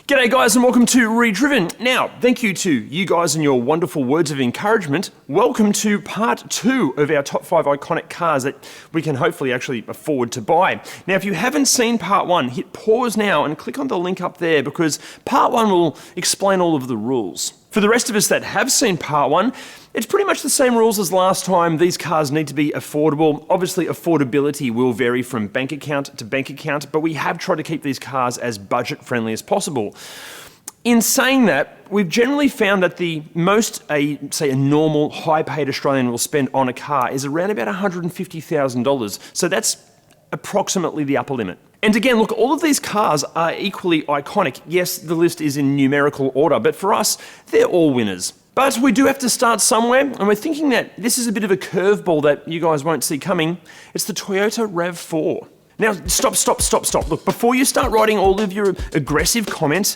G'day guys and welcome to ReDriven. Now, thank you to you guys and your wonderful words of encouragement. Welcome to part 2 of our top 5 iconic cars that we can hopefully actually afford to buy. Now, if you haven't seen part 1, hit pause now and click on the link up there because part 1 will explain all of the rules. For the rest of us that have seen part 1, it's pretty much the same rules as last time. These cars need to be affordable. Obviously, affordability will vary from bank account to bank account, but we have tried to keep these cars as budget-friendly as possible. In saying that, we've generally found that the most a normal, high-paid Australian will spend on a car is around about $150,000. So that's approximately the upper limit. And again, look, all of these cars are equally iconic. Yes, the list is in numerical order, but for us, they're all winners. But we do have to start somewhere, and we're thinking that this is a bit of a curveball that you guys won't see coming. It's the Toyota RAV4. Now, stop. Look, before you start writing all of your aggressive comments,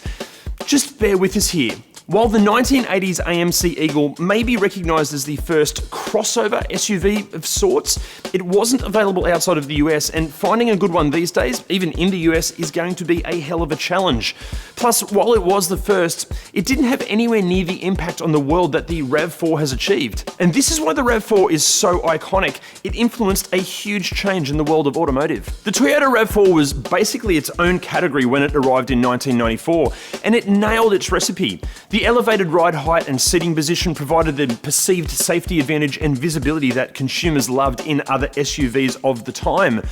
just bear with us here. While the 1980s AMC Eagle may be recognised as the first crossover SUV of sorts, it wasn't available outside of the US, and finding a good one these days, even in the US, is going to be a hell of a challenge. Plus, while it was the first, it didn't have anywhere near the impact on the world that the RAV4 has achieved. And this is why the RAV4 is so iconic. It influenced a huge change in the world of automotive. The Toyota RAV4 was basically its own category when it arrived in 1994, and it nailed its recipe. The elevated ride height and seating position provided the perceived safety advantage and visibility that consumers loved in other SUVs of the time.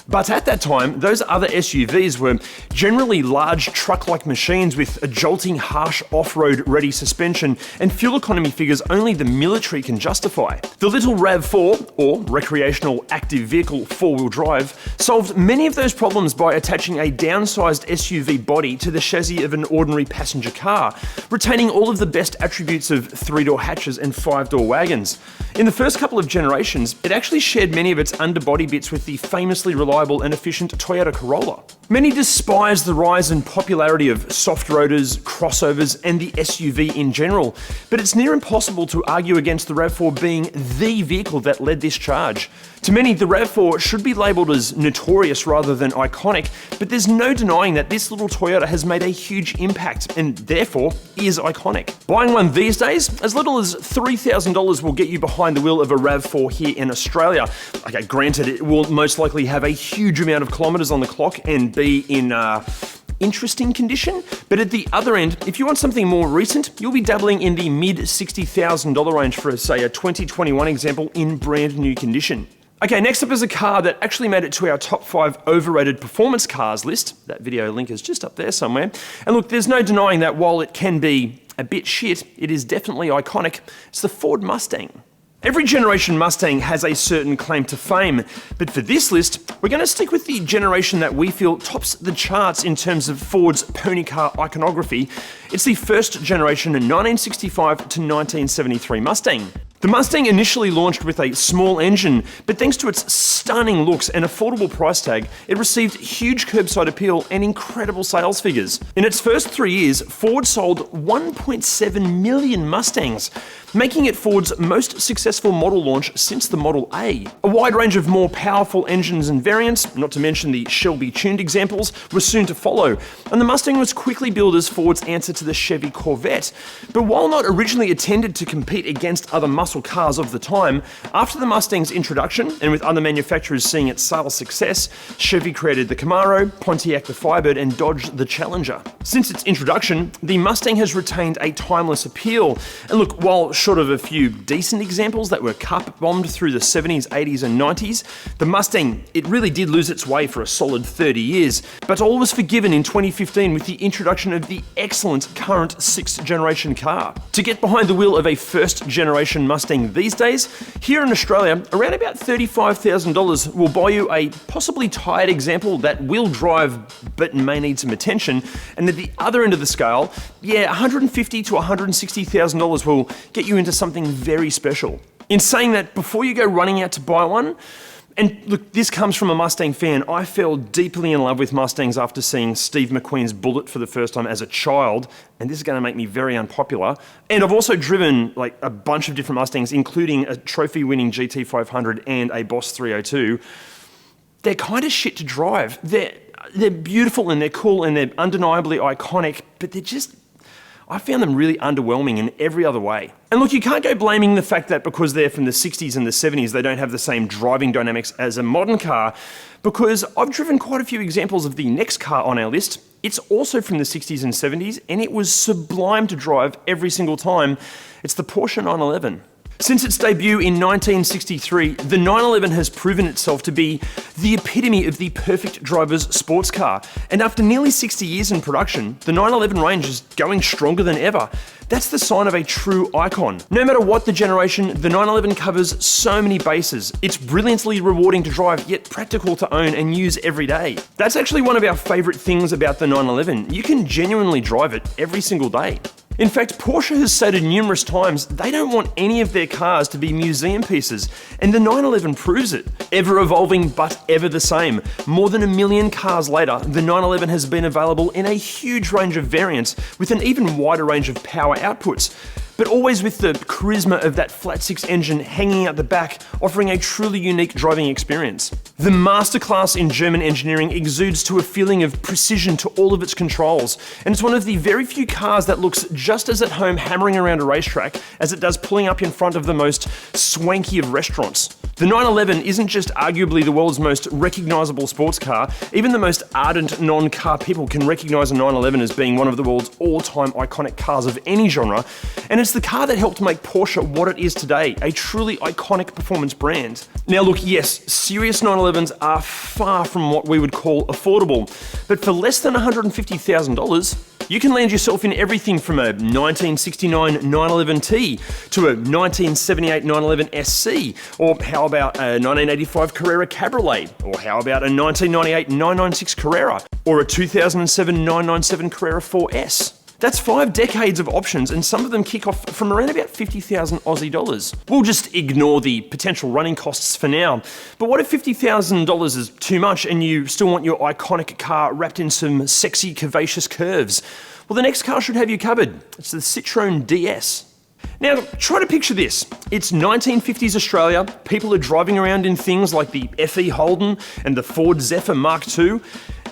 But at that time, those other SUVs were generally large truck-like machines with a jolting, harsh off-road ready suspension and fuel economy figures only the military can justify. The little RAV4, or Recreational Active Vehicle 4-wheel drive, solved many of those problems by attaching a downsized SUV body to the chassis of an ordinary passenger car, retaining all of the best attributes of 3-door hatches and 5-door wagons. In the first couple of generations, it actually shared many of its underbody bits with the famously reliable and efficient Toyota Corolla. Many despise the rise in popularity of soft roaders, crossovers, and the SUV in general, but it's near impossible to argue against the RAV4 being the vehicle that led this charge. To many, the RAV4 should be labelled as notorious rather than iconic, but there's no denying that this little Toyota has made a huge impact and therefore is iconic. Buying one these days, as little as $3,000 will get you behind the wheel of a RAV4 here in Australia. Okay, granted, it will most likely have a huge amount of kilometres on the clock and be in interesting condition, but at the other end, if you want something more recent, you'll be dabbling in the mid $60,000 range for, say, a 2021 example in brand new condition. Okay, next up is a car that actually made it to our top 5 overrated performance cars list. That video link is just up there somewhere. And look, there's no denying that while it can be a bit shit, it is definitely iconic. It's the Ford Mustang. Every generation Mustang has a certain claim to fame, but for this list, we're going to stick with the generation that we feel tops the charts in terms of Ford's pony car iconography. It's the first generation 1965 to 1973 Mustang. The Mustang initially launched with a small engine, but thanks to its stunning looks and affordable price tag, it received huge curbside appeal and incredible sales figures. In its first 3 years, Ford sold 1.7 million Mustangs, making it Ford's most successful model launch since the Model A. A wide range of more powerful engines and variants, not to mention the Shelby-tuned examples, were soon to follow, and the Mustang was quickly billed as Ford's answer to the Chevy Corvette. But while not originally intended to compete against other muscle cars of the time, after the Mustang's introduction, and with other manufacturers seeing its sales success, Chevy created the Camaro, Pontiac the Firebird, and Dodge the Challenger. Since its introduction, the Mustang has retained a timeless appeal. And look, while short of a few decent examples that were carpet-bombed through the 70s, 80s, and 90s, the Mustang, it really did lose its way for a solid 30 years. But all was forgiven in 2015 with the introduction of the excellent current 6th generation car. To get behind the wheel of a first generation Mustang these days, here in Australia, around about $35,000 will buy you a possibly tired example that will drive but may need some attention. And at the other end of the scale, yeah, $150,000 to $160,000 will get you into something very special. In saying that, before you go running out to buy one, and look, this comes from a Mustang fan. I fell deeply in love with Mustangs after seeing Steve McQueen's Bullitt for the first time as a child, and this is going to make me very unpopular. And I've also driven like a bunch of different Mustangs, including a trophy-winning GT500 and a Boss 302. They're kind of shit to drive. They're they're beautiful and they're cool and they're undeniably iconic, but I found them really underwhelming in every other way. And look, you can't go blaming the fact that because they're from the 60s and the 70s, they don't have the same driving dynamics as a modern car, because I've driven quite a few examples of the next car on our list. It's also from the 60s and 70s, and it was sublime to drive every single time. It's the Porsche 911. Since its debut in 1963, the 911 has proven itself to be the epitome of the perfect driver's sports car. And after nearly 60 years in production, the 911 range is going stronger than ever. That's the sign of a true icon. No matter what the generation, the 911 covers so many bases. It's brilliantly rewarding to drive, yet practical to own and use every day. That's actually one of our favorite things about the 911. You can genuinely drive it every single day. In fact, Porsche has stated numerous times they don't want any of their cars to be museum pieces, and the 911 proves it. Ever evolving, but ever the same. More than 1 million cars later, the 911 has been available in a huge range of variants with an even wider range of power outputs, but always with the charisma of that flat-six engine hanging out the back, offering a truly unique driving experience. The masterclass in German engineering exudes to a feeling of precision to all of its controls, and it's one of the very few cars that looks just as at home hammering around a racetrack as it does pulling up in front of the most swanky of restaurants. The 911 isn't just arguably the world's most recognisable sports car, even the most ardent non-car people can recognise a 911 as being one of the world's all-time iconic cars of any genre, and it's the car that helped make Porsche what it is today, a truly iconic performance brand. Now look, yes, serious 911s are far from what we would call affordable, but for less than $150,000, you can land yourself in everything from a 1969 911T to a 1978 911 SC, or how about a 1985 Carrera Cabriolet, or how about a 1998 996 Carrera, or a 2007 997 Carrera 4S. That's 5 decades of options, and some of them kick off from around about 50,000 Aussie dollars. We'll just ignore the potential running costs for now. But what if $50,000 is too much and you still want your iconic car wrapped in some sexy, curvaceous curves? Well, the next car should have you covered. It's the Citroen DS. Now, try to picture this. It's 1950s Australia. People are driving around in things like the FE Holden and the Ford Zephyr Mark II,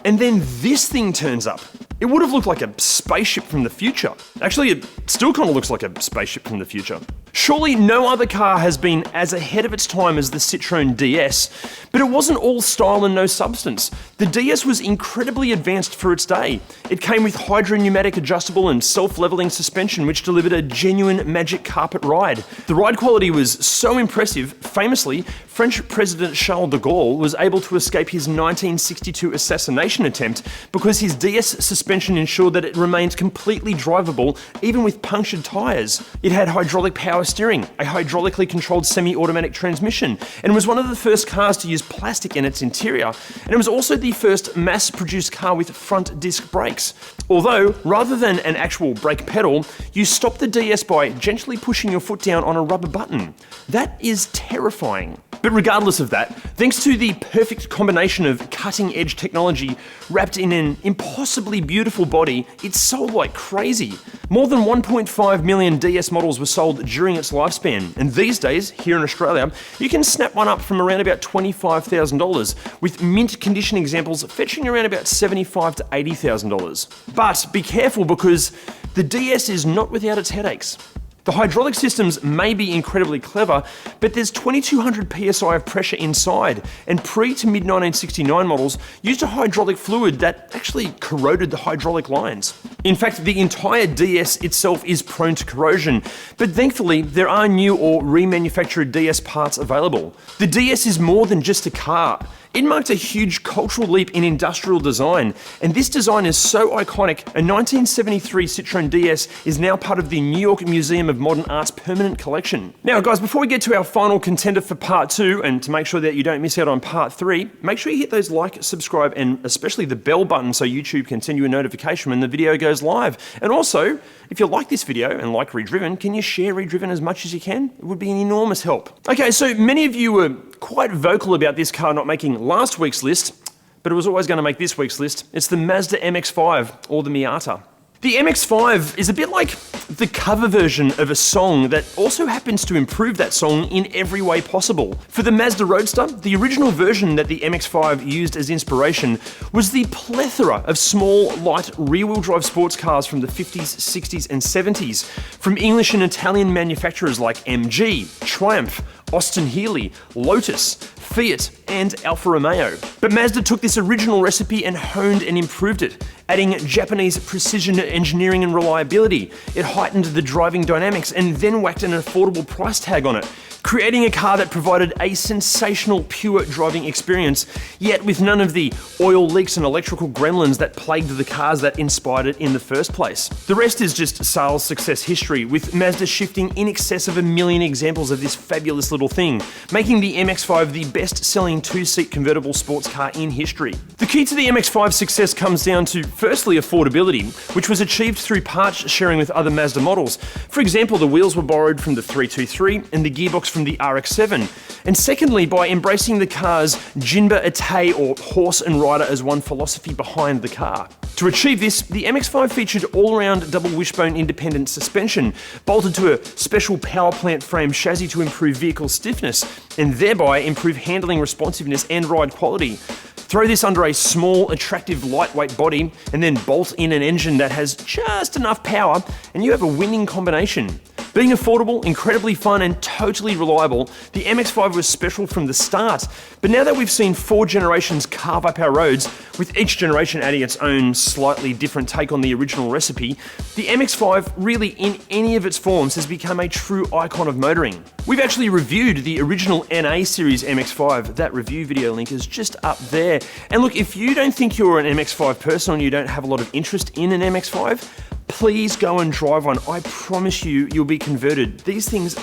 and then this thing turns up. It would have looked like a spaceship from the future. Actually, it still kind of looks like a spaceship from the future. Surely no other car has been as ahead of its time as the Citroen DS, but it wasn't all style and no substance. The DS was incredibly advanced for its day. It came with hydro-pneumatic adjustable and self-leveling suspension, which delivered a genuine magic carpet ride. The ride quality was so impressive, famously, French President Charles de Gaulle was able to escape his 1962 assassination attempt because his DS suspension ensured that it remained completely drivable even with punctured tyres. It had hydraulic power steering, a hydraulically controlled semi-automatic transmission, and was one of the first cars to use plastic in its interior, and it was also the first mass-produced car with front disc brakes. Although, rather than an actual brake pedal, you stop the DS by gently pushing your foot down on a rubber button. That is terrifying. But regardless of that, thanks to the perfect combination of cutting-edge technology wrapped in an impossibly beautiful body, it sold like crazy. More than 1.5 million DS models were sold during its lifespan, and these days, here in Australia, you can snap one up from around about $25,000, with mint condition examples fetching around about $75,000 to $80,000. But be careful, because the DS is not without its headaches. The hydraulic systems may be incredibly clever, but there's 2200 psi of pressure inside, and pre to mid-1969 models used a hydraulic fluid that actually corroded the hydraulic lines. In fact, the entire DS itself is prone to corrosion, but thankfully there are new or remanufactured DS parts available. The DS is more than just a car. It marked a huge cultural leap in industrial design, and this design is so iconic, a 1973 Citroen DS is now part of the New York Museum of Modern Art's permanent collection. Now guys, before we get to our final contender for part 2, and to make sure that you don't miss out on part 3, make sure you hit those like, subscribe, and especially the bell button so YouTube can send you a notification when the video goes live. And also, if you like this video and like ReDriven, can you share ReDriven as much as you can? It would be an enormous help. Okay, so many of you were quite vocal about this car not making last week's list, but it was always going to make this week's list. It's the Mazda MX5, or the Miata. The MX5 is a bit like the cover version of a song that also happens to improve that song in every way possible. For the Mazda Roadster, the original version that the MX5 used as inspiration was the plethora of small, light, rear-wheel drive sports cars from the 50s, 60s, and 70s, from English and Italian manufacturers like MG, Triumph, Austin Healey, Lotus, Fiat, and Alfa Romeo. But Mazda took this original recipe and honed and improved it, adding Japanese precision engineering and reliability. It heightened the driving dynamics and then whacked an affordable price tag on it, creating a car that provided a sensational pure driving experience, yet with none of the oil leaks and electrical gremlins that plagued the cars that inspired it in the first place. The rest is just sales success history, with Mazda shifting in excess of 1 million examples of this fabulous little thing, making the MX-5 the best-selling two-seat convertible sports car in history. The key to the MX-5's success comes down to, firstly, affordability, which was achieved through parts sharing with other Mazda models. For example, the wheels were borrowed from the 323 and the gearbox from the RX-7. And secondly, by embracing the car's Jinba Ite, or horse and rider as one philosophy behind the car. To achieve this, the MX-5 featured all-around double wishbone independent suspension, bolted to a special power plant frame chassis to improve vehicle stiffness, and thereby improve handling responsiveness and ride quality. Throw this under a small, attractive, lightweight body, and then bolt in an engine that has just enough power, and you have a winning combination. Being affordable, incredibly fun, and totally reliable, the MX-5 was special from the start. But now that we've seen 4 generations carve up our roads, with each generation adding its own slightly different take on the original recipe, the MX-5 really in any of its forms has become a true icon of motoring. We've actually reviewed the original NA series MX-5. That review video link is just up there. And look, if you don't think you're an MX-5 person and you don't have a lot of interest in an MX-5, please go and drive one. I promise you, you'll be converted. These things,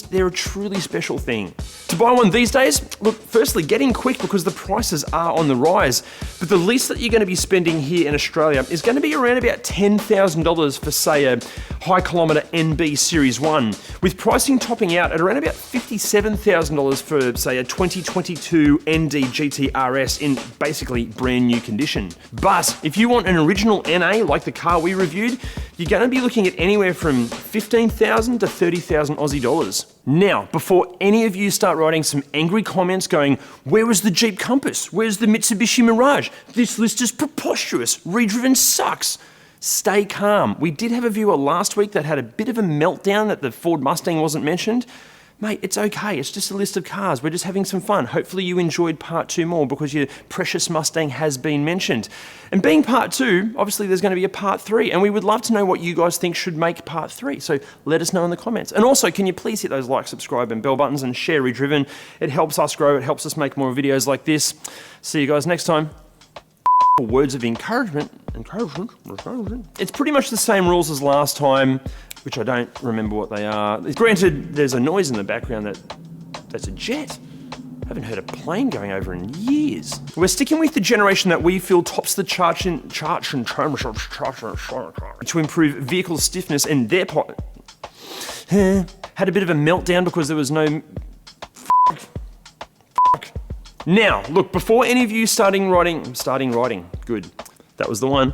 they're a truly special thing. To buy one these days, look, firstly, get in quick because the prices are on the rise. But the least that you're going to be spending here in Australia is going to be around about $10,000 for, say, a high kilometre NB Series 1, with pricing topping out at around about $57,000 for, say, a 2022 ND GT RS in basically brand new condition. But if you want an original NA like the car we reviewed, you're going to be looking at anywhere from 15,000 to 30,000 Aussie dollars. Now, before any of you start writing some angry comments going, where was the Jeep Compass? Where's the Mitsubishi Mirage? This list is preposterous. ReDriven sucks. Stay calm. We did have a viewer last week that had a bit of a meltdown that the Ford Mustang wasn't mentioned. Mate, it's okay. It's just a list of cars. We're just having some fun. Hopefully you enjoyed part 2 more because your precious Mustang has been mentioned. And being part 2, obviously there's going to be a part 3, and we would love to know what you guys think should make part 3. So let us know in the comments. And also, can you please hit those like, subscribe, and bell buttons and share ReDriven? It helps us grow. It helps us make more videos like this. See you guys next time. Words of encouragement. It's pretty much the same rules as last time, which I don't remember what they are. Granted, there's a noise in the background that's a jet. I haven't heard a plane going over in years. We're sticking with the generation that we feel tops the chart to improve vehicle stiffness, and their had a bit of a meltdown because there was no Now, look, before any of you starting writing, good, that was the one.